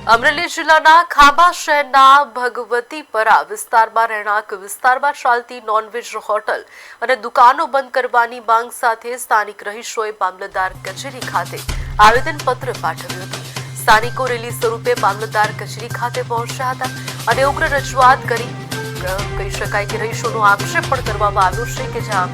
અમરેલી જિલ્લાના ખાંભા શહેરના ભગવતીપરા વિસ્તારમાં રહેણાંક વિસ્તારમાં ચાલતી નોનવેજ હોટલ અને દુકાનો બંધ કરવાની માંગ સાથે સ્થાનિક રહીશોએ મામલતદાર કચેરી ખાતે આવેદનપત્ર પાઠવ્યું હતું. સ્થાનિકો રેલી સ્વરૂપે મામલતદાર કચેરી ખાતે પહોંચ્યા હતા અને ઉગ્ર રજૂઆત કરી કહી શકાય કે રહીશોનો આક્ષેપ પણ કરવામાં આવ્યો છે કે જ્યાં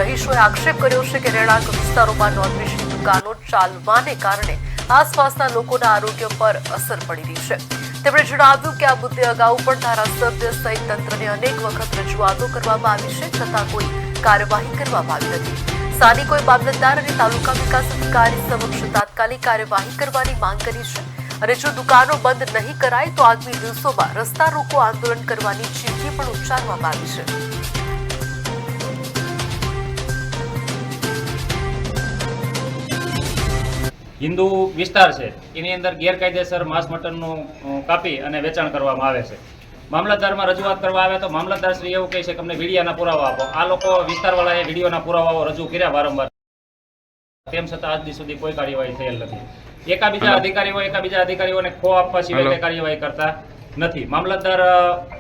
રહીશોએ આક્ષેપ કર્યો છે કે રહેણાંક વિસ્તારોમાં નોનવેજની દુકાનો ચાલવાને કારણે આસપાસના લોકોના આરોગ્ય પર અસર પડી રહી છે. તેમણે જણાવ્યું કે આ મુદ્દે અગાઉ પણ ધારાસભ્ય સહિત તંત્રને અનેક વખત રજૂઆતો કરવામાં આવી છે, છતાં કોઈ કાર્યવાહી કરવામાં આવી નથી. સ્થાનિકોએ મામલતદાર અને તાલુકા વિકાસ અધિકારી સમક્ષ તાત્કાલિક કાર્યવાહી કરવાની માંગ કરી છે અને જો દુકાનો બંધ નહીં કરાય તો આગામી દિવસોમાં રસ્તા રોકો આંદોલન કરવાની ચીમકી પણ ઉચ્ચારવામાં આવી છે. હિન્દુ વિસ્તાર છે એની અંદર ગેરકાયદેસર માંસ મટનનું કાપી અને વેચાણ કરવામાં આવે છે. મામલતદારમાં રજૂઆત કરવા આવે તો મામલતદાર શ્રી એવું કહે છે કે અમને વિડીયોના પુરાવા આપો. આ લોકો વિસ્તારવાળાએ વિડીયોના પુરાવાઓ રજૂ કર્યા વારંવાર, તેમ છતાં આજ દી સુધી કોઈ કાર્યવાહી થયેલ નથી. એકાબીજા અધિકારીઓને ખો આપવા સિવાય કોઈ કાર્યવાહી કરતા નથી. મામલતદાર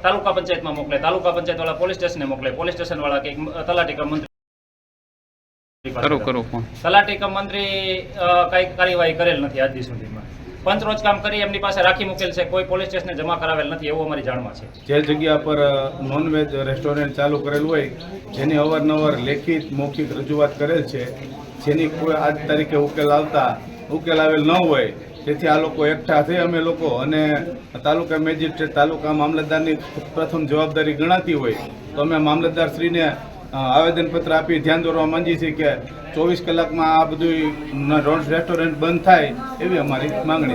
તાલુકા પંચાયતમાં મોકલે, તાલુકા પંચાયત વાળા પોલીસ સ્ટેશને મોકલે, પોલીસ સ્ટેશન વાળા કે તલાટી કમ મંત્રી તલાટી કમ મંત્રી કઈ કાર્યવાહી કરેલ નથી આજ દી સુધીમાં. પંચરોજ કામ કરી એમની પાસે રાખી મૂકેલ છે, કોઈ પોલીસ સ્ટેશને જમા કરાવેલ નથી એવું અમારી જાણમાં છે. જે જગ્યા પર નોનવેજ રેસ્ટોરન્ટ ચાલુ કરેલ હોય જેની અવારનવાર લેખિત મૌખિક રજૂઆત કરેલ છે, જેની કોઈ આજ તારીખે ઉકેલ આવેલ ન હોય, તેથી આ લોકો એકઠા થઈ અમે લોકો અને તાલુકા મેજિસ્ટ્રેટ તાલુકા મામલતદારની પ્રથમ જવાબદારી ગણાતી હોય તો અમે મામલતદારશ્રીને આવેદનપત્ર આપી ધ્યાન દોરવા માંગીએ છીએ કે 24 કલાકમાં આ બધું રેસ્ટોરન્ટ બંધ થાય એવી અમારી માંગણી છે.